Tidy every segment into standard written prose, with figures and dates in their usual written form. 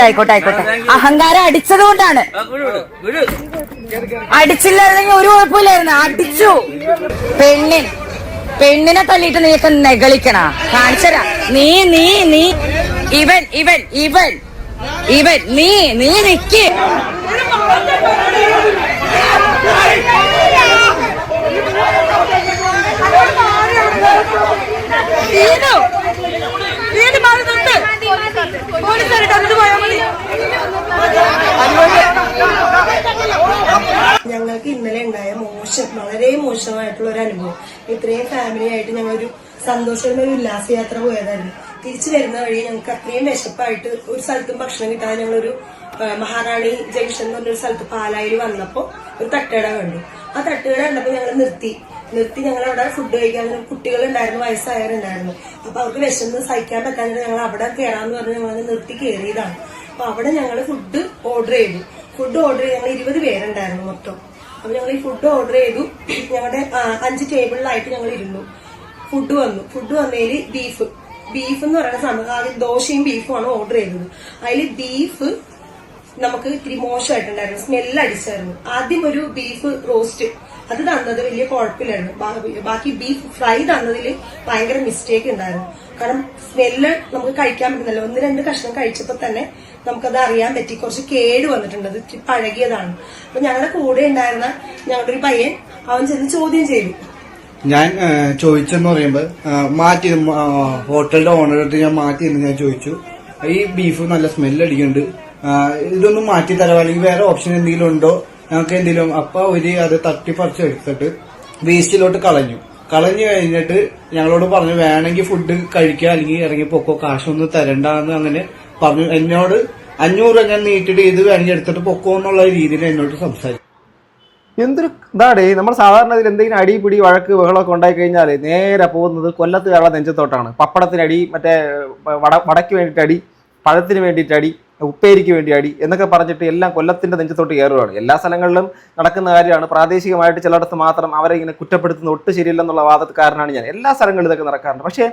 ആയിക്കോട്ടെ അഹങ്കാരം അടിച്ചത് കൊണ്ടാണ്. അടിച്ചില്ലായിരുന്നെങ്കിൽ ഒരു കുഴപ്പമില്ലായിരുന്നു. അടിച്ചു. പെണ്ണിനെ തല്ലിയിട്ട് നീക്ക് നെകളിക്കണ കാണിച്ചരാ. നീ ഇവൻ നീ നിക്ക്. ഞങ്ങൾക്ക് ഇന്നലെ ഉണ്ടായ വളരെ മോശമായിട്ടുള്ള ഒരു അനുഭവം. ഇത്രയും ഫാമിലി ആയിട്ട് ഞങ്ങളൊരു സന്തോഷമായ ഒരു ഉല്ലാസയാത്ര പോയതായിരുന്നു. തിരിച്ചു വരുന്ന വഴി ഞങ്ങൾക്ക് അത്രയും വിശപ്പായിട്ട് ഒരു സ്ഥലത്തും ഭക്ഷണം കിട്ടാതെ ഞങ്ങളൊരു മഹാറാണി ജംഗ്ഷൻ എന്ന് പറഞ്ഞൊരു സ്ഥലത്ത് പാലായിൽ വന്നപ്പോ ഒരു തട്ടുകട കണ്ടു. ആ തട്ടുകട കണ്ടപ്പോ ഞങ്ങൾ നിർത്തി ഞങ്ങൾ അവിടെ ഫുഡ് കഴിക്കാൻ. കുട്ടികളുണ്ടായിരുന്നു, വയസ്സായവരുണ്ടായിരുന്നു. അപ്പൊ അവർക്ക് വിശന്ന് സഹിക്കാൻ പറ്റാഞ്ഞിട്ട് ഞങ്ങൾ അവിടെ കയറാന്ന് പറഞ്ഞ് ഞങ്ങൾ നിർത്തി കയറിയതാണ്. അപ്പൊ അവിടെ ഞങ്ങൾ ഫുഡ് ഓർഡർ ചെയ്തു. ഞങ്ങൾ 20 പേരുണ്ടായിരുന്നു മൊത്തം. അപ്പൊ ഞങ്ങൾ ഈ ഫുഡ് ഓർഡർ ചെയ്തു. ഞങ്ങളുടെ 5 ടേബിളിലായിട്ട് ഞങ്ങൾ ഇരുന്നു. ഫുഡ് വന്നതിൽ ബീഫ് എന്ന് പറയുന്ന സംഭവം, ആദ്യം ദോശയും ബീഫുമാണ് ഓർഡർ ചെയ്തത്. അതിൽ ബീഫ് നമുക്ക് ഇത്തിരി മോശമായിട്ടുണ്ടായിരുന്നു, സ്മെല്ല് അടിച്ചായിരുന്നു. ആദ്യം ഒരു ബീഫ് റോസ്റ്റ് അത് തന്നത് വലിയ കുഴപ്പമില്ലായിരുന്നു. ബാക്കി ബീഫ് ഫ്രൈ തന്നതിൽ ഭയങ്കര മിസ്റ്റേക്ക് ഉണ്ടായിരുന്നു. കാരണം സ്മെല്ല് നമുക്ക് കഴിക്കാൻ പറ്റുന്നില്ല. 1-2 കഷ്ണം കഴിച്ചപ്പോ തന്നെ നമുക്കത് അറിയാൻ പറ്റി. കുറച്ച് കേട് വന്നിട്ടുണ്ട്, അത് പഴകിയതാണ്. അപ്പൊ ഞങ്ങളുടെ കൂടെ ഉണ്ടായിരുന്ന ഞങ്ങളുടെ ഒരു പയ്യൻ, അവൻ ചെന്ന് ചോദ്യം ചെയ്തു. ഞാൻ ചോദിച്ചെന്ന് പറയുമ്പോ മാറ്റി ഹോട്ടലിന്റെ ഓണറടുത്ത് ഞാൻ മാറ്റി എന്ന് ഞാൻ ചോദിച്ചു. ഈ ബീഫ് നല്ല സ്മെല്ല് അടിക്കുന്നുണ്ട്, ഇതൊന്നും മാറ്റി തരാം, അല്ലെങ്കിൽ വേറെ ഓപ്ഷൻ എന്തെങ്കിലും ഉണ്ടോ ഞങ്ങൾക്ക് എന്തെങ്കിലും. അപ്പൊ അത് തട്ടിപ്പറിച്ച് എടുത്തിട്ട് വേസ്റ്റിലോട്ട് കളഞ്ഞു കഴിഞ്ഞിട്ട് ഞങ്ങളോട് പറഞ്ഞു വേണമെങ്കിൽ ഫുഡ് കഴിക്കുക, അല്ലെങ്കിൽ ഇറങ്ങി പൊക്കോ, കാശൊന്നും തരണ്ടെന്ന് അങ്ങനെ പറഞ്ഞു. എന്നോട് 500 ഞാൻ നീട്ടിട്ട് ഇത് വേണമെങ്കിൽ എടുത്തിട്ട് പൊക്കോ എന്നുള്ള രീതിയിൽ എന്നോട് സംസാരിച്ചു. എന്തൊരു ഇതാടേ, നമ്മൾ സാധാരണ ഇതിൽ എന്തെങ്കിലും അടിപിടി വഴക്ക് ബഹളമൊക്കെ ഉണ്ടായി കഴിഞ്ഞാൽ നേരെ പോകുന്നത് കൊല്ലത്തുകാരുടെ നെഞ്ചത്തോട്ടാണ്. പപ്പടത്തിനടി, മറ്റേ വടക്ക് വേണ്ടിയിട്ട് അടി, പഴത്തിന് വേണ്ടിയിട്ട് അടി, ഉപ്പേരിക്ക് വേണ്ടി അടി എന്നൊക്കെ പറഞ്ഞിട്ട് എല്ലാം കൊല്ലത്തിന്റെ നെഞ്ചത്തോട്ട് കയറുകയാണ്. എല്ലാ സ്ഥലങ്ങളിലും നടക്കുന്ന കാര്യമാണ്. പ്രാദേശികമായിട്ട് ചിലയിടത്ത് മാത്രം അവരെ ഇങ്ങനെ കുറ്റപ്പെടുത്തുന്ന ഒട്ടും ശരിയല്ലെന്നുള്ള വാദക്കാരനാണ് ഞാൻ. എല്ലാ സ്ഥലങ്ങളിലും ഇതൊക്കെ നടക്കാറുണ്ട്. പക്ഷേ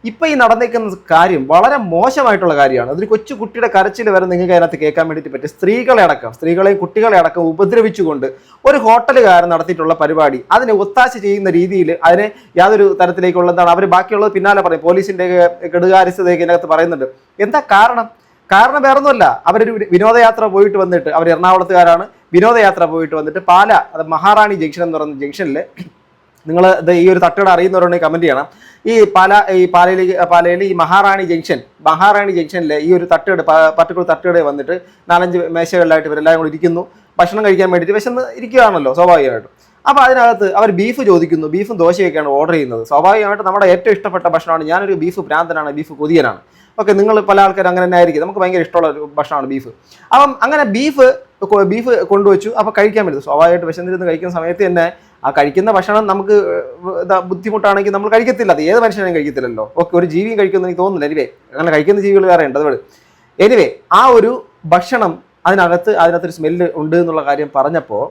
ഇപ്പൊ ഈ നടന്നേക്കുന്ന കാര്യം വളരെ മോശമായിട്ടുള്ള കാര്യമാണ്. അതൊരു കൊച്ചു കുട്ടിയുടെ കരച്ചിൽ വരെ നിങ്ങൾക്ക് അതിനകത്ത് കേൾക്കാൻ വേണ്ടിയിട്ട് പറ്റും. സ്ത്രീകളെയും കുട്ടികളെ അടക്കം ഉപദ്രവിച്ചുകൊണ്ട് ഒരു ഹോട്ടലുകാരൻ നടത്തിയിട്ടുള്ള പരിപാടി, അതിനെ ഒത്താശ ചെയ്യുന്ന രീതിയിൽ അതിനെ യാതൊരു തരത്തിലേക്കുള്ള എന്താണ് അവർ ബാക്കിയുള്ളത് പിന്നാലെ പറയും. പോലീസിന്റെ കെടുകാര്യസ്ഥതയൊക്കെ ഇതിനകത്ത് പറയുന്നുണ്ട്. എന്താ കാരണം വേറൊന്നുമല്ല. അവരൊരു വിനോദയാത്ര പോയിട്ട് വന്നിട്ട്, അവർ എറണാകുളത്തുകാരാണ്, വിനോദയാത്ര പോയിട്ട് വന്നിട്ട് അത് മഹാറാണി ജംഗ്ഷൻ എന്ന് പറയുന്ന ജംഗ്ഷനിൽ, നിങ്ങൾ ഈ ഒരു തട്ടുകട അറിയുന്നവരുണ്ടെങ്കിൽ കമന്റ് ചെയ്യണം. ഈ പാലയിൽ ഈ മഹാറാണി ജംഗ്ഷനിൽ ഈ ഒരു പർട്ടിക്കുലർ തട്ടുകട വന്നിട്ട് 4-5 മേശകളിലായിട്ട് ഇവരെല്ലാം കൂടി ഇരിക്കുന്നു. ഭക്ഷണം കഴിക്കാൻ വേണ്ടിയിട്ട് വിശന്ന് ഇരിക്കുകയാണല്ലോ സ്വാഭാവികമായിട്ടും. അപ്പോൾ അതിനകത്ത് അവർ ബീഫ് ചോദിക്കുന്നു. ബീഫും ദോശയൊക്കെയാണ് ഓർഡർ ചെയ്യുന്നത്. സ്വാഭാവികമായിട്ട് നമ്മുടെ ഏറ്റവും ഇഷ്ടപ്പെട്ട ഭക്ഷണമാണ്. ഞാനൊരു ബീഫ് ഭ്രാന്തനാണ്, ബീഫ് കൊതിയനാണ്. ഓക്കെ, നിങ്ങൾ പല ആൾക്കാരും അങ്ങനെ തന്നെ ആയിരിക്കും. നമുക്ക് ഭയങ്കര ഇഷ്ടമുള്ള ഒരു ഭക്ഷണമാണ് ബീഫ്. അപ്പം അങ്ങനെ ബീഫ് കൊണ്ടുവച്ചു. അപ്പോൾ കഴിക്കാൻ പറ്റും. സ്വാഭാവികമായിട്ട് വിശന്നിരുന്ന് കഴിക്കുന്ന സമയത്ത് തന്നെ ആ കഴിക്കുന്ന ഭക്ഷണം നമുക്ക് ബുദ്ധിമുട്ടാണെങ്കിൽ നമ്മൾ കഴിക്കത്തില്ല. അത് ഏത് മനുഷ്യനും കഴിക്കത്തില്ലല്ലോ. ഓക്കെ, ഒരു ജീവിയും കഴിക്കുമെന്ന് എനിക്ക് തോന്നുന്നില്ല. എനിവേ, അങ്ങനെ കഴിക്കുന്ന ജീവികൾ വേറെ ഉണ്ട്. അതുകൊണ്ട് എനിവേ ആ ഒരു ഭക്ഷണം അതിനകത്തൊരു സ്മെല്ല് ഉണ്ട് എന്നുള്ള കാര്യം പറഞ്ഞപ്പോൾ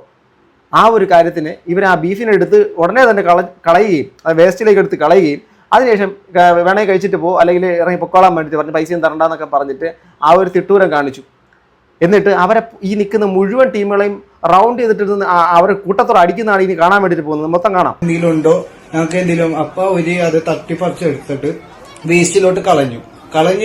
ആ ഒരു കാര്യത്തിന് ഇവർ ആ ബീഫിനെ എടുത്ത് ഉടനെ തന്നെ കളയുകയും അത് വേസ്റ്റിലേക്ക് എടുത്ത് കളയുകയും അതിനുശേഷം വേണമെങ്കിൽ കഴിച്ചിട്ട് പോകും, അല്ലെങ്കിൽ ഇറങ്ങി പൊക്കോളാൻ വേണ്ടിയിട്ട് പറഞ്ഞ് പൈസയും തരണ്ടെന്നൊക്കെ പറഞ്ഞിട്ട് ആ ഒരു തിട്ടൂരം കാണിച്ചു. എന്നിട്ട് അവരെ ഈ നിൽക്കുന്ന മുഴുവൻ ടീമുകളെയും റൗണ്ട് ചെയ്തിട്ട് അവരെ കൂട്ടത്തോടെ അടിക്കുന്നതാണ് ഇനി കാണാൻ വേണ്ടിയിട്ട് പോകുന്നത്. മൊത്തം കാണാം. എന്തെങ്കിലും ഉണ്ടോ ഞങ്ങൾക്ക് എന്തെങ്കിലും. അപ്പൊ അത് തട്ടിപ്പറിച്ച് എടുത്തിട്ട് വേസ്റ്റിലോട്ട് കളഞ്ഞു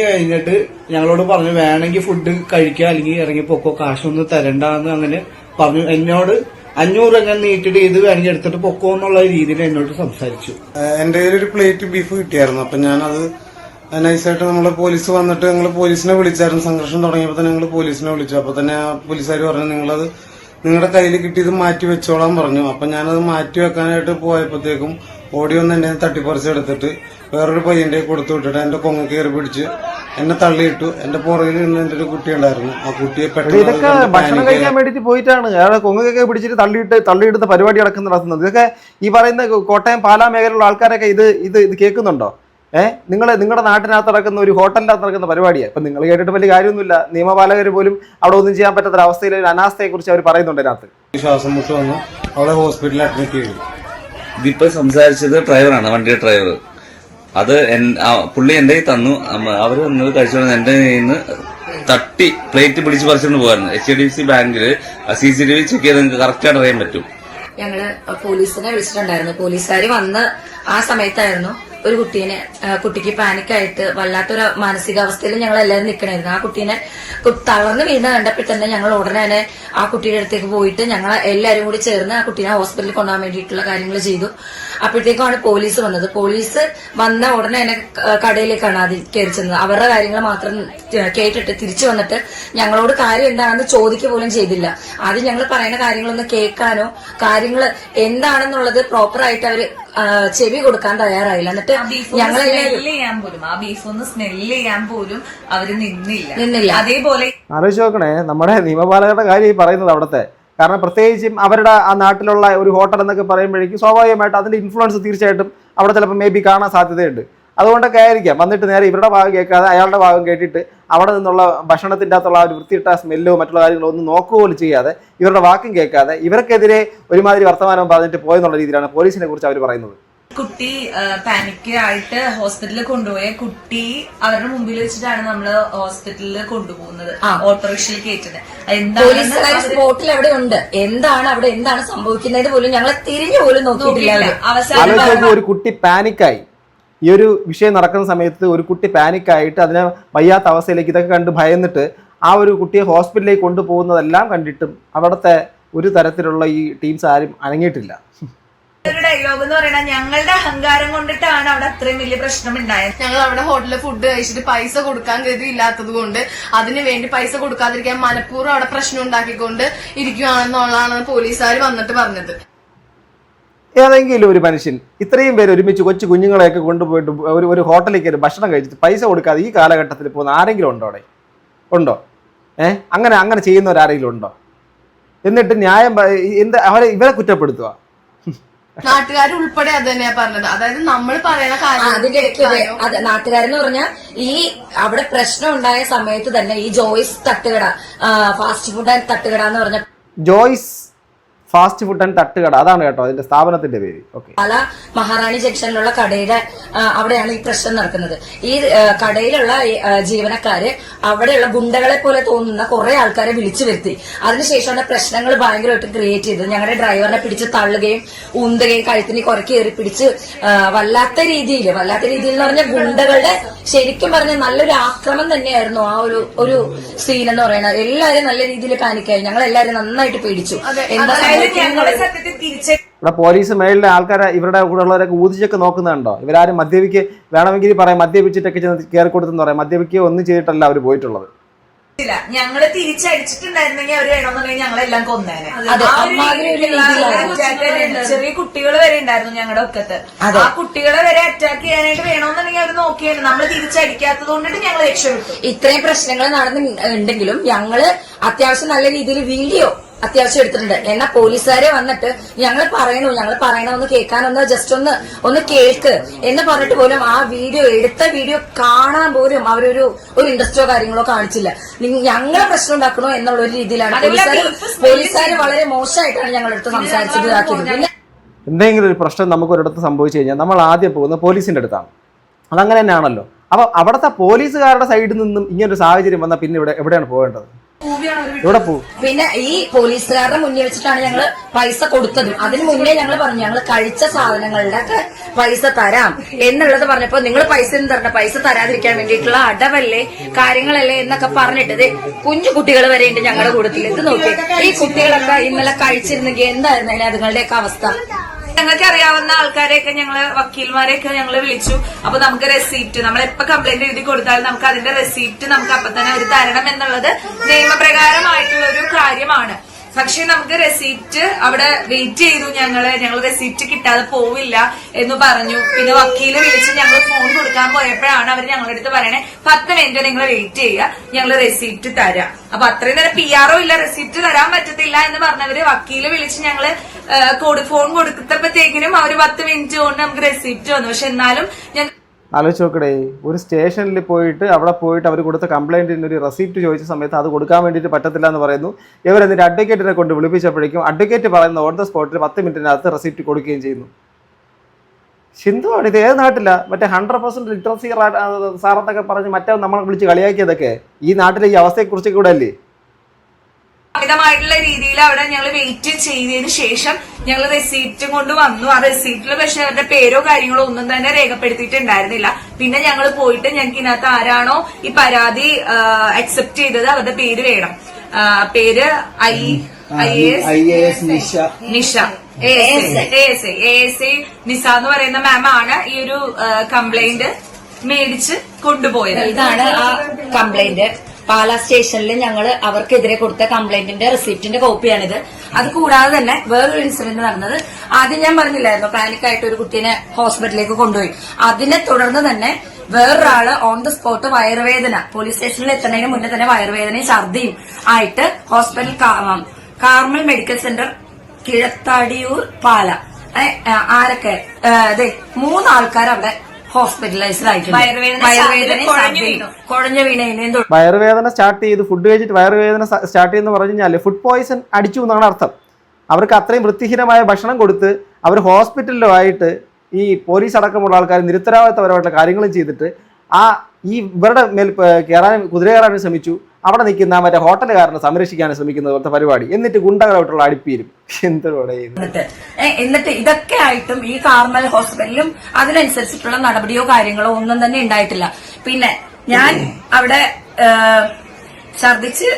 കഴിഞ്ഞിട്ട് ഞങ്ങളോട് പറഞ്ഞു വേണമെങ്കിൽ ഫുഡ് കഴിക്കുക, അല്ലെങ്കിൽ ഇറങ്ങി പൊക്കോ, കാശൊന്നും തരണ്ടെന്ന് അങ്ങനെ പറഞ്ഞു. എന്നോട് 500 ഞാൻ നീട്ടിട്ട് ഇത് വേണമെങ്കിൽ എടുത്തിട്ട് പൊക്കോ എന്നുള്ള രീതിയിൽ എന്നോട് സംസാരിച്ചു. എന്റെ കയ്യിൽ ഒരു പ്ലേറ്റ് ബീഫ് കിട്ടിയായിരുന്നു. അപ്പൊ ഞാനത് നൈസായിട്ട് നമ്മള് പോലീസ് വന്നിട്ട് ഞങ്ങൾ പോലീസിനെ വിളിച്ചായിരുന്നു. സംഘർഷം തുടങ്ങിയപ്പോൾ തന്നെ ഞങ്ങൾ പോലീസിനെ വിളിച്ചു. അപ്പൊ തന്നെ ആ പോലീസുകാർ പറഞ്ഞു നിങ്ങളത് നിങ്ങളുടെ കയ്യിൽ കിട്ടിയത് മാറ്റി വെച്ചോളാൻ പറഞ്ഞു. അപ്പൊ ഞാനത് മാറ്റി വെക്കാനായിട്ട് പോയപ്പോഴത്തേക്കും ഓടി വന്ന് എന്നെ തട്ടിപ്പറിച്ചെടുത്തിട്ട് വേറൊരു പയ്യന്റെ കൊടുത്തു വിട്ടിട്ട് എന്റെ കൊങ്ങ കയറി പിടിച്ച് എന്നെ തള്ളിയിട്ടു. എന്റെ പുറകിൽ നിന്ന് എന്റെ ഒരു കുട്ടി ഉണ്ടായിരുന്നു. ആ കുട്ടിയെ ഇതൊക്കെ ഭക്ഷണം കഴിക്കാൻ വേണ്ടിട്ട് പോയിട്ടാണ് അയാളെ കൊങ്ങൊക്കെ പിടിച്ചിട്ട് തള്ളിയിടുന്ന പരിപാടി നടത്തുന്നത്. ഇതൊക്കെ ഈ പറയുന്ന കോട്ടയം പാലാ മേഖലയിലുള്ള ആൾക്കാരൊക്കെ ഇത് കേൾക്കുന്നുണ്ടോ? നിങ്ങളുടെ നാട്ടിനകത്ത് നടക്കുന്ന ഒരു ഹോട്ടലിനകത്ത് നടക്കുന്ന പരിപാടിയാണ്. ഇപ്പൊ നിങ്ങൾ കേട്ടിട്ട് വലിയ കാര്യമൊന്നുമില്ല. നിയമപാലകർ പോലും അവിടെ ഒന്നും ചെയ്യാൻ പറ്റാത്ത അവസ്ഥയിൽ ഒരു അനാസ്ഥയെ കുറിച്ച് അവർ പറയുന്നുണ്ട്. അതിനകത്ത് ശ്വാസം മുട്ട് വന്നു, അവിടെ ഹോസ്പിറ്റലിൽ അഡ്മിറ്റ് ചെയ്തു. ഇതിപ്പോ സംസാരിച്ചത് ഡ്രൈവറാണ്, വണ്ടിയുടെ ഡ്രൈവർ. അത് പുള്ളി എന്റെ കയ്യിൽ തന്നു. അവര് കഴിച്ചോണ്ട് എന്റെ കയ്യിൽ നിന്ന് തട്ടി പ്ലേറ്റ് പിടിച്ച് പറിച്ചുകൊണ്ട് പോകാറുണ്ട്. HDFC ബാങ്കിൽ CCTV ചെക്ക് ചെയ്ത് നിങ്ങൾക്ക് കറക്റ്റായിട്ട് അറിയാൻ പറ്റും. ഞങ്ങള് പോലീസിനെ വിളിച്ചിട്ടുണ്ടായിരുന്നു. പോലീസുകാർ വന്ന് ആ സമയത്തായിരുന്നു ഒരു കുട്ടിക്ക് പാനിക്കായിട്ട് വല്ലാത്തൊരു മാനസികാവസ്ഥയിൽ ഞങ്ങൾ എല്ലാവരും നിൽക്കണായിരുന്നു. ആ കുട്ടീനെ തളർന്ന് വീണ് കണ്ടപ്പോൾ തന്നെ ഞങ്ങൾ ഉടനെ തന്നെ ആ കുട്ടിയുടെ അടുത്തേക്ക് പോയിട്ട് ഞങ്ങൾ എല്ലാവരും കൂടി ചേർന്ന് ആ കുട്ടീനെ ഹോസ്പിറ്റലിൽ കൊണ്ടുപോകാൻ വേണ്ടിയിട്ടുള്ള കാര്യങ്ങൾ ചെയ്തു. അപ്പോഴത്തേക്കാണ് പോലീസ് വന്നത്. പോലീസ് വന്ന ഉടനെ തന്നെ കടയിലേക്കാണ് ആദ്യം കയറി ചെന്നത്. അവരുടെ കാര്യങ്ങൾ മാത്രം കേട്ടിട്ട് തിരിച്ചു വന്നിട്ട് ഞങ്ങളോട് കാര്യം എന്താണെന്ന് ചോദിക്കുക പോലും ചെയ്തില്ല. ആദ്യം ഞങ്ങൾ പറയുന്ന കാര്യങ്ങളൊന്ന് കേൾക്കാനോ കാര്യങ്ങൾ എന്താണെന്നുള്ളത് പ്രോപ്പറായിട്ട് അവര് ചെവി കൊടുക്കാൻ തയ്യാറായില്ല. എന്നിട്ട് ഞങ്ങൾ ആ ബീഫ് ഒന്ന് സ്മെല്ല് ചെയ്യാൻ പോലും അവര് നിന്നില്ല. അതേപോലെ ആലോചിച്ച് നോക്കണേ, നമ്മുടെ നിയമപാലകരുടെ കാര്യം ഈ പറയുന്നത് അവിടുത്തെ. കാരണം പ്രത്യേകിച്ചും അവരുടെ ആ നാട്ടിലുള്ള ഒരു ഹോട്ടൽ എന്നൊക്കെ പറയുമ്പോഴേക്കും സ്വാഭാവികമായിട്ട് അതിന്റെ ഇൻഫ്ലുവൻസ് തീർച്ചയായിട്ടും അവിടെ ചിലപ്പോൾ മേ ബി കാണാൻ സാധ്യതയുണ്ട്. അതുകൊണ്ടൊക്കെ ആയിരിക്കാം വന്നിട്ട് നേരെ ഇവരുടെ ഭാഗം കേൾക്കാതെ അയാളുടെ ഭാഗം കേട്ടിട്ട് അവിടെ നിന്നുള്ള ഭക്ഷണത്തിൻ്റെ അകത്തുള്ള ഒരു വൃത്തിയിട്ട സ്മെല്ലോ മറ്റുള്ള കാര്യങ്ങളോ ഒന്നും നോക്കുകയോലും ചെയ്യാതെ ഇവരുടെ വാക്കും കേൾക്കാതെ ഇവർക്കെതിരെ ഒരുമാതിരി വർത്തമാനം പറഞ്ഞിട്ട് പോയെന്നുള്ള രീതിയിലാണ് പോലീസിനെ കുറിച്ച് അവർ പറയുന്നത്. കുട്ടി പാനിക്കായിട്ട് ഹോസ്പിറ്റലിൽ കൊണ്ടുപോയ കുട്ടി അവരുടെ മുമ്പിൽ വെച്ചിട്ടാണ് നമ്മള് ഹോസ്പിറ്റലിൽ കൊണ്ടുപോകുന്നത്, ഓട്ടോറിക്ഷയിൽ കയറ്റുന്നത്. പോലീസുകാർ സ്പോട്ടിൽ അവിടെ ഉണ്ട്. എന്താണ് സംഭവിക്കുന്നത് പോലും ഞങ്ങളെ തിരിഞ്ഞു പോലും നോക്കിയിട്ടില്ല. അവസാനം ഒരു കുട്ടി പാനിക്കായി, ഈ ഒരു വിഷയം നടക്കുന്ന സമയത്ത് ഒരു കുട്ടി പാനിക്കായിട്ട് അതിനെ വയ്യാത്ത അവസ്ഥയിലേക്ക് ഇതൊക്കെ കണ്ട് ഭയന്നിട്ട് ആ ഒരു കുട്ടിയെ ഹോസ്പിറ്റലിലേക്ക് കൊണ്ടുപോകുന്നതെല്ലാം കണ്ടിട്ടും അവിടുത്തെ ഒരു തരത്തിലുള്ള ഈ ടീംസ് ആരും അനങ്ങിയിട്ടില്ല. ഒരു ഡയലോഗ് എന്ന് പറയുന്നത് ഞങ്ങളുടെ അഹങ്കാരം കൊണ്ടിട്ടാണ് അവിടെ അത്രയും വലിയ പ്രശ്നം ഉണ്ടായത്. ഞങ്ങൾ അവിടെ ഹോട്ടലിൽ ഫുഡ് കഴിച്ചിട്ട് പൈസ കൊടുക്കാൻ ഗതിയില്ലാത്തത് കൊണ്ട് അതിനു വേണ്ടി പൈസ കൊടുക്കാതിരിക്കാൻ മനഃപൂർവ്വം അവിടെ പ്രശ്നം ഉണ്ടാക്കിക്കൊണ്ട് ഇരിക്കുകയാണെന്നുള്ളതാണ് പോലീസുകാർ വന്നിട്ട് പറഞ്ഞത്. ഏതെങ്കിലും ഒരു മനുഷ്യൻ ഇത്രയും പേര് ഒരുമിച്ച് കൊച്ചു കുഞ്ഞുങ്ങളെയൊക്കെ കൊണ്ടുപോയിട്ട് ഒരു ഹോട്ടലിൽ കയറി ഭക്ഷണം കഴിച്ചിട്ട് പൈസ കൊടുക്കാതെ ഈ കാലഘട്ടത്തിൽ പോകുന്ന ആരെങ്കിലും ഉണ്ടോ അവിടെ? ഉണ്ടോ? അങ്ങനെ ചെയ്യുന്നവരാരെങ്കിലും ഉണ്ടോ? എന്നിട്ട് ന്യായം ഇവരെ കുറ്റപ്പെടുത്തുക. നാട്ടുകാർ ഉൾപ്പെടെ അത് തന്നെയാ പറഞ്ഞത്. അതായത് നമ്മൾ പറയുന്ന അതിന്റെ ഇടയ്ക്ക് നാട്ടുകാരെന്ന് പറഞ്ഞാൽ ഈ അവിടെ പ്രശ്നം ഉണ്ടായ സമയത്ത് തന്നെ ഈ ജോയ്സ് തട്ടുകട, ഫാസ്റ്റ് ഫുഡ് ആൻഡ് തട്ടുകട എന്ന് പറഞ്ഞ ജോയ്സ് ഫാസ്റ്റ് ഫുഡ് ആൻഡ് തട്ടുകട, അതാണ് കേട്ടോ അതിന്റെ സ്ഥാപനത്തിന്റെ പേര്. ഓക്കെ. പല മഹാറാണി ജംഗ്ഷനിലുള്ള കടയുടെ അവിടെയാണ് ഈ പ്രശ്നം നടക്കുന്നത്. ഈ കടയിലുള്ള ജീവനക്കാര് അവിടെയുള്ള ഗുണ്ടകളെ പോലെ തോന്നുന്ന കുറെ ആൾക്കാരെ വിളിച്ചു വരുത്തി. അതിനുശേഷമാണ് പ്രശ്നങ്ങൾ ഭയങ്കരമായിട്ട് ക്രിയേറ്റ് ചെയ്തത്. ഞങ്ങളുടെ ഡ്രൈവറിനെ പിടിച്ച് തള്ളുകയും ഉന്തുകയും കഴുത്തിന് കുറയ്ക്ക് കയറി പിടിച്ച് വല്ലാത്ത രീതിയിൽ എന്ന് പറഞ്ഞാൽ ഗുണ്ടകളുടെ ശരിക്കും പറഞ്ഞ നല്ലൊരു ആക്രമം തന്നെയായിരുന്നു ആ ഒരു സീൻ എന്ന് പറയുന്നത്. എല്ലാവരും നല്ല രീതിയിൽ പാനിക്കായി. ഞങ്ങൾ എല്ലാവരും നന്നായിട്ട് പേടിച്ചു. ഇവിടെ പോലീസ് മേളിലെ ആൾക്കാരെ ഇവരുടെ കൂടെ ഉള്ളവരൊക്കെ ഊതിച്ചൊക്കെ നോക്കുന്നുണ്ടോ? ഇവരാരും മദ്യപിക്ക് വേണമെങ്കിൽ പറയാം മദ്യപിച്ചിട്ടൊക്കെ കയറി കൊടുത്തെന്ന് പറയാം. മദ്യപിക്കുക ഒന്നും ചെയ്തിട്ടല്ല അവർ പോയിട്ടുള്ളത്. ഞങ്ങള് തിരിച്ചടിച്ചിട്ടുണ്ടായിരുന്നെങ്കിൽ അവര് വേണമെന്നുണ്ടെങ്കിൽ ഞങ്ങളെല്ലാം കൊന്നേനെ. ചെറിയ കുട്ടികൾ വരെ ഉണ്ടായിരുന്നു ഞങ്ങളുടെ ഒക്കത്ത്. ആ കുട്ടികളെ വരെ അറ്റാക്ക് ചെയ്യാനായിട്ട് വേണമെന്നുണ്ടെങ്കിൽ അവർ നോക്കിയായിരുന്നു. നമ്മള് തിരിച്ചടിക്കാത്തത് കൊണ്ടിട്ട് ഞങ്ങൾ രക്ഷപ്പെട്ടു. ഇത്രയും പ്രശ്നങ്ങൾ നടന്നുണ്ടെങ്കിലും ഞങ്ങള് അത്യാവശ്യം നല്ല രീതിയിൽ വീഡിയോ അത്യാവശ്യം എടുത്തിട്ടുണ്ട്. എന്നാൽ പോലീസുകാരെ വന്നിട്ട് ഞങ്ങൾ പറയണമെന്ന് കേൾക്കാനൊന്ന് ജസ്റ്റ് ഒന്ന് കേൾക്ക് എന്ന് പറഞ്ഞിട്ട് പോലും ആ എടുത്ത വീഡിയോ കാണാൻ പോലും അവരൊരു ഇൻട്രസ്റ്റോ കാര്യങ്ങളോ കാണിച്ചില്ല. ഞങ്ങളെ പ്രശ്നം ഉണ്ടാക്കണോ എന്നുള്ള ഒരു രീതിയിലാണ് പോലീസുകാർ വളരെ മോശമായിട്ടാണ് ഞങ്ങളടുത്ത് സംസാരിച്ചത്. പിന്നെ എന്തെങ്കിലും ഒരു പ്രശ്നം നമുക്ക് ഒരിടത്ത് സംഭവിച്ചു കഴിഞ്ഞാൽ നമ്മൾ ആദ്യം പോകുന്നത് പോലീസിന്റെ അടുത്താണ്. അതങ്ങനെ തന്നെയാണല്ലോ. അപ്പൊ അവിടുത്തെ പോലീസുകാരുടെ സൈഡിൽ നിന്നും ഇങ്ങനൊരു സാഹചര്യം വന്നാൽ പിന്നെ എവിടെയാണ് പോകേണ്ടത്? ഇവിടെ പോകും. പിന്നെ ഈ പോലീസുകാരുടെ മുന്നിൽ വെച്ചിട്ടാണ് ഞങ്ങൾ പൈസ കൊടുത്തതും. അതിന് മുന്നേ ഞങ്ങൾ പറഞ്ഞു ഞങ്ങൾ കഴിച്ച സാധനങ്ങളുടെ ഒക്കെ പൈസ തരാം എന്നുള്ളത് പറഞ്ഞപ്പോ നിങ്ങൾ പൈസ ഒന്നും തരണം, പൈസ തരാതിരിക്കാൻ വേണ്ടിയിട്ടുള്ള അടവല്ലേ കാര്യങ്ങളല്ലേ എന്നൊക്കെ പറഞ്ഞിട്ടത് കുഞ്ഞു കുട്ടികൾ വരെ ഉണ്ട് ഞങ്ങളുടെ കൂട്ടത്തിൽ. ഇത് നോക്കി ഈ കുട്ടികളൊക്കെ ഇന്നലെ കഴിച്ചിരുന്നെങ്കിൽ എന്തായിരുന്നു അതുങ്ങളുടെയൊക്കെ അവസ്ഥ? ഞങ്ങൾക്ക് അറിയാവുന്ന ആൾക്കാരെയൊക്കെ ഞങ്ങള് വക്കീൽമാരെയൊക്കെ ഞങ്ങള് വിളിച്ചു. അപ്പൊ നമുക്ക് റെസീപ്റ്റ് നമ്മൾ എപ്പോ കംപ്ലൈന്റ് എഴുതി കൊടുത്താൽ നമുക്ക് അതിന്റെ റെസീപ്റ്റ് നമുക്ക് അപ്പൊ തന്നെ ഒരു തരണം എന്നുള്ളത് നിയമപ്രകാരമായിട്ടുള്ള ഒരു കാര്യമാണ്. പക്ഷെ നമുക്ക് റെസീപ്റ്റ് അവിടെ വെയിറ്റ് ചെയ്തു. ഞങ്ങൾ റെസീപ്റ്റ് കിട്ടാതെ പോവില്ല എന്ന് പറഞ്ഞു. പിന്നെ വക്കീല് വിളിച്ച് ഞങ്ങൾ ഫോൺ കൊടുക്കാൻ പോയപ്പോഴാണ് അവർ ഞങ്ങളുടെ അടുത്ത് പറയണേ 10 മിനിറ്റ് നിങ്ങൾ വെയിറ്റ് ചെയ്യുക, ഞങ്ങൾ റെസീപ്റ്റ് തരാം. അപ്പൊ അത്രയും നേരം PR ഇല്ല, റെസീപ്റ്റ് തരാൻ പറ്റത്തില്ല എന്ന് പറഞ്ഞവര് വക്കീല് വിളിച്ച് ഞങ്ങള് ഫോൺ കൊടുത്തപ്പോഴത്തേക്കിനും അവര് 10 മിനിറ്റ് കൊണ്ട് നമുക്ക് റെസീപ്റ്റ് വന്നു. പക്ഷെ എന്നാലും ആലോചിച്ച് നോക്കടേ, ഒരു സ്റ്റേഷനിൽ പോയിട്ട് അവിടെ പോയിട്ട് അവർ കൊടുത്ത കംപ്ലൈന്റിന് ഒരു റെസിപ്റ്റ് ചോദിച്ച സമയത്ത് അത് കൊടുക്കാൻ വേണ്ടിയിട്ട് പറ്റത്തില്ല എന്ന് പറയുന്നു. ഇവരെന്നിട്ട് അഡ്വക്കേറ്റിനെ കൊണ്ട് വിളിപ്പിച്ചപ്പോഴേക്കും അഡ്വക്കേറ്റ് പറയുന്ന ഓൺ ദ സ്പോട്ടിൽ 10 മിനിറ്റിനകത്ത് റെസിപ്റ്റ് കൊടുക്കുകയും ചെയ്യുന്നു. സിന്ധുവാണ് ഇത് ഏത് നാട്ടില മറ്റേ 100% ലിറ്ററസി സാറെന്നൊക്കെ പറഞ്ഞ് മറ്റേ നമ്മളെ വിളിച്ച് കളിയാക്കിയതൊക്കെ ഈ നാട്ടിലെ ഈ അവസ്ഥയെക്കുറിച്ച് കൂടെ അല്ലേ? അമിതമായിട്ടുള്ള രീതിയിൽ അവിടെ ഞങ്ങൾ വെയിറ്റ് ചെയ്തതിന് ശേഷം ഞങ്ങൾ റെസീപ്റ്റും കൊണ്ട് വന്നു. ആ റെസീപ്റ്റിൽ പക്ഷെ അവരുടെ പേരോ കാര്യങ്ങളോ ഒന്നും തന്നെ രേഖപ്പെടുത്തിയിട്ടുണ്ടായിരുന്നില്ല. പിന്നെ ഞങ്ങൾ പോയിട്ട് ഞങ്ങൾക്ക് ഇതിനകത്ത് ആരാണോ ഈ പരാതി അക്സെപ്റ്റ് ചെയ്തത് അവരുടെ പേര് വേണം. പേര് IAS നിഷ ASI നിസ എന്ന് പറയുന്ന മാം ആണ് ഈ ഒരു കംപ്ലൈന്റ് മേടിച്ച് കൊണ്ടുപോയത്. ഇതാണ് ആ കംപ്ലൈന്റ്. പാലാ സ്റ്റേഷനിൽ ഞങ്ങൾ അവർക്കെതിരെ കൊടുത്ത കംപ്ലൈന്റിന്റെ റെസിപ്റ്റിന്റെ കോപ്പിയാണിത്. അത് കൂടാതെ തന്നെ വേറൊരു ഇൻസിഡന്റ് നടന്നത്, ആദ്യം ഞാൻ പറഞ്ഞില്ലായിരുന്നു പാനിക്കായിട്ട് ഒരു കുട്ടീനെ ഹോസ്പിറ്റലിലേക്ക് കൊണ്ടുപോയി. അതിനെ തുടർന്ന് തന്നെ വേറൊരാള് ഓൺ ദ സ്പോട്ട് വയറുവേദന, പോലീസ് സ്റ്റേഷനിൽ എത്തുന്നതിന് മുന്നേ തന്നെ വയറുവേദനയും ഛർദിയും ആയിട്ട് ഹോസ്പിറ്റൽ കാർമൽ മെഡിക്കൽ സെന്റർ കിഴത്താടിയൂർ പാല ആരൊക്കെ 3 ആൾക്കാർ അവിടെ ഹോസ്പിറ്റലൈസ്ഡ് ആയിട്ടുണ്ട്. വയറുവേദന സ്റ്റാർട്ട് ചെയ്ത് ഫുഡ് കഴിച്ചിട്ട് വയറുവേദന സ്റ്റാർട്ട് ചെയ്യുന്ന പറഞ്ഞു കഴിഞ്ഞാൽ ഫുഡ് പോയിസൺ അടിച്ചു എന്നാണ് അർത്ഥം. അവർക്ക് അത്രയും വൃത്തിഹീനമായ ഭക്ഷണം കൊടുത്ത് അവർ ഹോസ്പിറ്റലിലുമായിട്ട് ഈ പോലീസ് അടക്കമുള്ള ആൾക്കാർ നിരുത്തരവാദിത്തപരമായിട്ടുള്ള കാര്യങ്ങളും ചെയ്തിട്ട് ഇവരുടെ മേൽ കുതിര കയറാനും ശ്രമിച്ചു. അവിടെ നിൽക്കുന്ന മറ്റേ ഹോട്ടലുകാരനെ സംരക്ഷിക്കാനും ശ്രമിക്കുന്ന പോലത്തെ പരിപാടി. എന്നിട്ട് ഗുണ്ടകളായിട്ടുള്ള അടിപ്പീരും എന്തോടെ എന്നിട്ട് ഇതൊക്കെ ആയിട്ടും ഈ കാർമൽ ഹോസ്പിറ്റലിലും അതിനനുസരിച്ചിട്ടുള്ള നടപടിയോ കാര്യങ്ങളോ ഒന്നും തന്നെ ഉണ്ടായിട്ടില്ല. പിന്നെ ഞാൻ അവിടെ ഛർദിച്ച്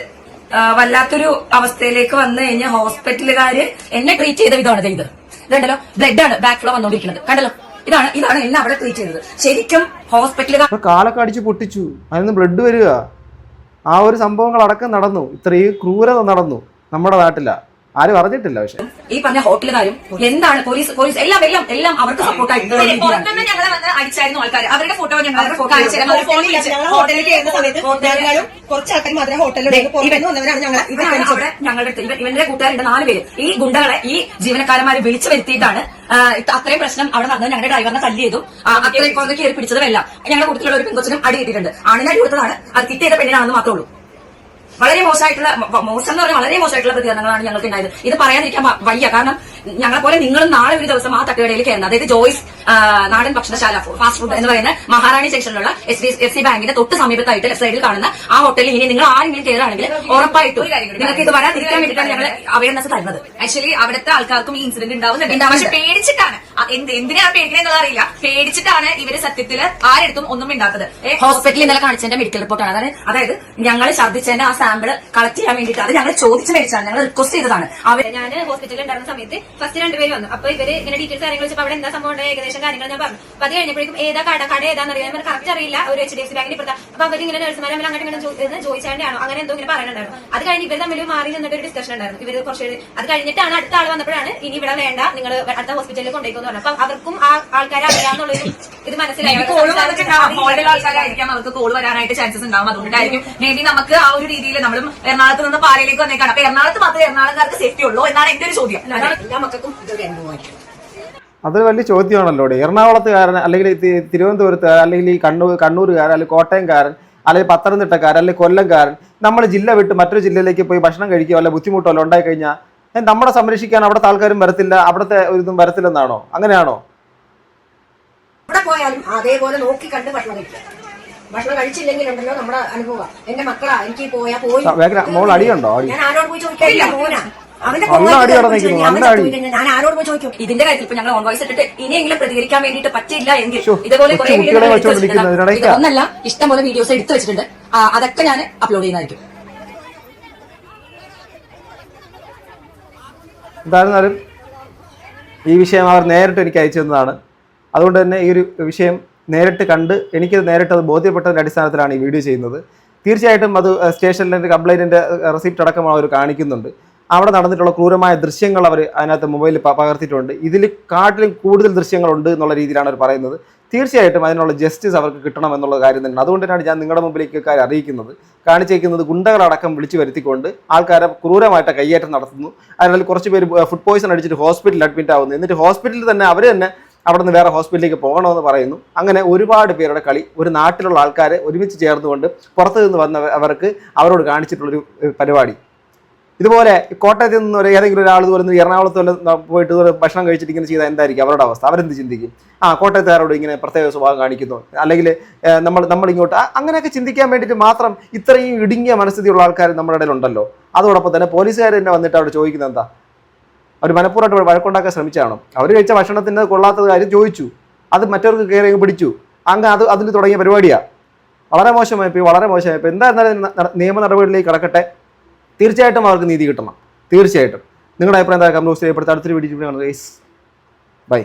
വല്ലാത്തൊരു അവസ്ഥയിലേക്ക് വന്നു കഴിഞ്ഞ ഹോസ്പിറ്റലുകാര് എന്നെ ട്രീറ്റ് ചെയ്ത വിധമാണ് ചെയ്തത്. ഇതുണ്ടല്ലോ, ബ്ലഡ് ആണ് ബാക്ക് ഫ്ലോ വന്നുകൊണ്ടിരിക്കുന്നത്. കണ്ടല്ലോ, ഇതാണ് എന്നെ അവിടെ ട്രീറ്റ് ചെയ്തത്. ശരിക്കും ഹോസ്പിറ്റലുകാർ കാലൊക്കെ അടിച്ച് പൊട്ടിച്ചു, അതിന് ബ്ലഡ് വരിക, ആ ഒരു സംഭവങ്ങളടക്കം നടന്നു. ഇത്രയും ക്രൂരത നടന്നു നമ്മുടെ നാട്ടില. ആരും അറിഞ്ഞിട്ടില്ല. പക്ഷെ ഈ പറഞ്ഞ ഹോട്ടലുകാരും എന്താണ് പോലീസ് എല്ലാം അവർക്ക് സപ്പോർട്ടായിട്ട് ഞങ്ങളെ വന്ന് അടിച്ചായിരുന്നു ആൾക്കാർ. അവരുടെ ഫോട്ടോ ഹോട്ടലിലേക്ക് കുറച്ച് ആൾക്കാർ മാത്രമേ ഹോട്ടലിൽ ഞങ്ങളുടെ ഇവന്റെ കൂട്ടുകാരുണ്ട് 4 പേര്. ഈ ഗുണ്ടകളെ ഈ ജീവനക്കാരന്മാരെ വിളിച്ചു വരുത്തിയിട്ടാണ് അത്രയും പ്രശ്നം അവിടെ നടന്നത്. ഞങ്ങളുടെ ഡ്രൈവറിനെ തല്ലി ചെയ്തു, അത്രയും കയറി പിടിച്ചതുമെല്ലാം. ഞങ്ങളുടെ കൂട്ടത്തിലുള്ള ഒരു പെൺകൊച്ചിനും അടി കിട്ടിയിട്ടുണ്ട്. ആണിനെ അടി കൊടുത്തതാണ്, അത് കിട്ടിയത് പെണ്ണിനാണെന്ന് മാത്രമേ ഉള്ളൂ. വളരെ മോശം എന്ന് പറഞ്ഞാൽ വളരെ മോശമായിട്ടുള്ള പ്രതികരണങ്ങളാണ് ഞങ്ങൾക്ക് ഉണ്ടായത്. ഇത് പറയാതിരിക്കാൻ വയ്യ. കാരണം ഞങ്ങളെ പോലെ നിങ്ങളും നാളെ ഒരു ദിവസം ആ തട്ടുകടയിൽ കയറുന്നത്, അതായത് ജോയ്സ് നാടൻ ഭക്ഷണശാല ഫാസ്റ്റ് ഫുഡ് എന്ന് പറയുന്ന മഹാറാണി ജംഗ്ഷനിലുള്ള SC ബാങ്കിന്റെ തൊട്ട് സമീപത്തായിട്ട് ലെഫ്റ്റ് സൈഡിൽ കാണുന്ന ആ ഹോട്ടലിൽ ഇനി നിങ്ങൾ ആരെങ്കിലും കയറുകയാണെങ്കിൽ ഉറപ്പായിട്ടും നിങ്ങൾക്ക് ഇത് വരാതിരിക്കാൻ വേണ്ടിയിട്ടാണ് ഞങ്ങൾ അവയർനെസ് തരുന്നത്. ആക്ച്വലി അവിടുത്തെ ആൾക്കാർക്കും ഈ ഇൻസിഡന്റ് ഉണ്ടാവുന്നുണ്ട്. പക്ഷെ പേടിച്ചിട്ടാണ്, എന്തിനാണ് പേടിക്കുന്നത് അറിയില്ല, പേടിച്ചിട്ടാണ് ഇവര് സത്യത്തില് ആരെടുത്തും ഒന്നും ഉണ്ടാത്തത്. ഹോസ്പിറ്റലിൽ ഇന്നലെ കാണിച്ചതിന്റെ മെഡിക്കൽ റിപ്പോർട്ടാണ്. അതായത് ഞങ്ങൾ ഛർദ്ദിച്ചതിന്റെ ആ സാമ്പിൾ കളക്ട് ചെയ്യാൻ വേണ്ടിയിട്ട് അത് ഞങ്ങൾ ചോദിച്ചു മേടിച്ചാണ്, ഞങ്ങൾ റിക്വസ്റ്റ് ചെയ്തതാണ്. ഞാൻ ഹോസ്പിറ്റലിൽ ഉണ്ടായിരുന്ന സമയത്ത് ഫസ്റ്റ് 2 പേര് വന്നു. അപ്പൊ ഇവര് ഇങ്ങനെ ഡീറ്റെയിൽസ് കാര്യങ്ങൾ വെച്ചപ്പോൾ അവിടെ എന്താ സംഭവം ഏകദേശം കാര്യങ്ങൾ ഞാൻ പറഞ്ഞു. അപ്പൊ അത് കഴിഞ്ഞപ്പോഴേക്കും ഏതാ കട ഏതാണെന്ന് അറിയാൻ കറക്റ്റ് അറിയില്ല. ഒരു HDFC ബാങ്കിന് ഇപ്പുറത്ത്. അപ്പൊ അവർ ഇങ്ങനെ നഴ്സുമാരെ തമ്മിൽ അങ്ങോട്ട് ഇങ്ങനെ ചോദിച്ചാണ്ടാണോ അങ്ങനെ എന്തോ ഇങ്ങനെ പറയുന്നുണ്ടായിരുന്നു. അത് കഴിഞ്ഞ് ഇവർ തമ്മിൽ മാറി നിന്നിട്ട് ഒരു ഡിസ്കഷൻ ഉണ്ടായിരുന്നു. ഇവര് കുറച്ച് അത് കഴിഞ്ഞിട്ടാണ് അടുത്ത ആൾ വന്നപ്പോഴാണ് ഇനി ഇവിടെ വേണ്ട, നിങ്ങൾ അടുത്ത ഹോസ്പിറ്റലിൽ കൊണ്ടുപോയിക്കോന്ന് പറഞ്ഞു. അപ്പൊ അവർക്കും ആ ആൾക്കാരെ അറിയാമെന്നുള്ളൊരു ഇത് മനസ്സിലായി. ആൾക്കാരായിരിക്കാം അവർക്ക് കോൾ വരാനായിട്ട് ചാൻസസ് ഉണ്ടാവും. അതുകൊണ്ടായിരിക്കും മേ ബി നമുക്ക് ആ ഒരു രീതിയിൽ നമ്മളും എറണാകുളത്ത് നിന്ന് പാലയിലേക്ക് വന്നേക്കാണ്. അപ്പൊ എറണാകുളത്ത് മാത്രമേ എറണാകുളംകാർക്ക് സേഫ്റ്റി ഉള്ളൂ എന്നാണ് എന്റെ ഒരു ചോദ്യം. എല്ലാ മക്കൾക്കും ഇതൊരു അനുഭവമായിരിക്കും. അതൊരു വലിയ ചോദ്യമാണല്ലോ. എറണാകുളത്തുകാരൻ അല്ലെങ്കിൽ തിരുവനന്തപുരത്തുകാരൻ അല്ലെങ്കിൽ ഈ കണ്ണൂരുകാരൻ അല്ലെങ്കിൽ കോട്ടയംകാരൻ അല്ലെങ്കിൽ പത്തനംതിട്ടക്കാരൻ അല്ലെങ്കിൽ കൊല്ലംകാരൻ നമ്മൾ ജില്ല വിട്ട് മറ്റൊരു ജില്ലയിലേക്ക് പോയി ഭക്ഷണം കഴിക്കുക വല്ല ബുദ്ധിമുട്ടോ വല്ല ഉണ്ടായി കഴിഞ്ഞാൽ നമ്മളെ സംരക്ഷിക്കാൻ അവിടുത്തെ ആൾക്കാരും വരത്തില്ല, അവിടുത്തെ ഒരു ഇതും വരത്തില്ലെന്നാണോ? അങ്ങനെയാണോ? അവിടെ പോയാലും അതേപോലെ നോക്കി കണ്ട് ഭക്ഷണം കഴിക്കുക. ഭക്ഷണം കഴിച്ചില്ലെങ്കിലുണ്ടല്ലോ നമ്മുടെ അനുഭവം. എന്റെ മക്കളാ എനിക്ക് പോയി മോൾ അടിയുണ്ടോ? ഞാൻ ആരോട് പോയി ചോദിക്കില്ല. മോനാ അവന്റെ ഞാൻ ആരോട് പോയി ചോദിക്കും. ഇതിന്റെ കാര്യത്തിൽ ഇപ്പൊ ഞങ്ങൾ ഓൺ വോയിസ് ഇട്ടിട്ട് ഇനിയെങ്കിലും പ്രതികരിക്കാൻ വേണ്ടിയിട്ട് പറ്റില്ല എങ്കിൽ ഇതുപോലെ ഒന്നല്ല ഇഷ്ടംപോലെ വീഡിയോസ് എടുത്തു വെച്ചിട്ടുണ്ട്. അതൊക്കെ ഞാൻ അപ്ലോഡ് ചെയ്യുന്നതായിരിക്കും. എന്തായിരുന്നാലും ഈ വിഷയം അവർ നേരിട്ട് എനിക്ക് അയച്ചു തന്നതാണ്. അതുകൊണ്ട് തന്നെ ഈ ഒരു വിഷയം നേരിട്ട് കണ്ട് എനിക്ക് നേരിട്ട് അത് ബോധ്യപ്പെട്ടതിൻ്റെ അടിസ്ഥാനത്തിലാണ് ഈ വീഡിയോ ചെയ്യുന്നത്. തീർച്ചയായിട്ടും അത് സ്റ്റേഷനിലെ കംപ്ലൈൻറ്റിൻ്റെ റെസിപ്റ്റ് അടക്കം അവർ കാണിക്കുന്നുണ്ട്. അവിടെ നടന്നിട്ടുള്ള ക്രൂരമായ ദൃശ്യങ്ങൾ അവർ അതിനകത്ത് മൊബൈലിൽ പകർത്തിയിട്ടുണ്ട്. ഇതിൽ കാട്ടിലും കൂടുതൽ ദൃശ്യങ്ങളുണ്ട് എന്നുള്ള രീതിയിലാണ് അവർ പറയുന്നത്. തീർച്ചയായിട്ടും അതിനുള്ള ജസ്റ്റിസ് അവർക്ക് കിട്ടണം എന്നുള്ള കാര്യം തന്നെയാണ്. അതുകൊണ്ട് തന്നെയാണ് ഞാൻ നിങ്ങളുടെ മുമ്പിലേക്ക് കാര്യം അറിയിക്കുന്നത്. കാണിച്ചേക്കുന്നത് ഗുണ്ടകളടക്കം വിളിച്ചു വരുത്തിക്കൊണ്ട് ആൾക്കാരെ ക്രൂരമായിട്ട് കയ്യേറ്റം നടത്തുന്നു. അതിനാൽ കുറച്ച് പേര് ഫുഡ് പോയിസൺ അടിച്ചിട്ട് ഹോസ്പിറ്റലിൽ അഡ്മിറ്റ് ആവുന്നു. എന്നിട്ട് ഹോസ്പിറ്റലിൽ തന്നെ അവർ തന്നെ അവിടെ നിന്ന് വേറെ ഹോസ്പിറ്റലിലേക്ക് പോകണമെന്ന് പറയുന്നു. അങ്ങനെ ഒരുപാട് പേരുടെ കളി ഒരു നാട്ടിലുള്ള ആൾക്കാരെ ഒരുമിച്ച് ചേർന്നുകൊണ്ട് പുറത്തു നിന്ന് വന്ന അവർക്ക് അവരോട് കാണിച്ചിട്ടുള്ളൊരു പരിപാടി. ഇതുപോലെ കോട്ടയത്ത് നിന്ന് ഏതെങ്കിലും ഒരാൾ ഇതുപോലെ എറണാകുളത്ത് പോയിട്ട് ഇതുപോലെ ഭക്ഷണം കഴിച്ചിട്ട് ഇങ്ങനെ ചെയ്താൽ എന്തായിരിക്കും അവരുടെ അവസ്ഥ? അവരെന്ത് ചിന്തിക്കും? കോട്ടയത്തുകാരോട് ഇങ്ങനെ പ്രത്യേക സ്വഭാവം കാണിക്കുന്നു, അല്ലെങ്കിൽ നമ്മളിങ്ങോട്ട് അങ്ങനെയൊക്കെ ചിന്തിക്കാൻ വേണ്ടിയിട്ട് മാത്രം ഇത്രയും ഇടുങ്ങിയ മനസ്ഥിതിയുള്ള ആൾക്കാർ നമ്മുടെ ഇടയിലുണ്ടല്ലോ. അതോടൊപ്പം തന്നെ പോലീസുകാർ തന്നെ വന്നിട്ട് അവിടെ ചോദിക്കുന്നത് എന്താ? അവർ മനഃപൂർവ്വമായിട്ട് വഴക്കുണ്ടാക്കാൻ ശ്രമിച്ചാണോ? അവർ കഴിച്ച ഭക്ഷണത്തിന് കൊള്ളാത്തത് കാര്യം ചോദിച്ചു, അത് മറ്റവർക്ക് കയറി പിടിച്ചു, അതിൽ തുടങ്ങിയ പരിപാടിയാണ്. വളരെ മോശമായിപ്പോയി, വളരെ മോശമായിപ്പോയി. എന്തായിരുന്നാലും നിയമ നടപടികളിലേക്ക് കടക്കട്ടെ. തീർച്ചയായിട്ടും അവർക്ക് നീതി കിട്ടണം. തീർച്ചയായിട്ടും. നിങ്ങളുടെ അഭിപ്രായം എന്താ? കമന്റ് ബോക്സിൽ അടുത്തൊരു വീഡിയോ കാണുക. ബൈ.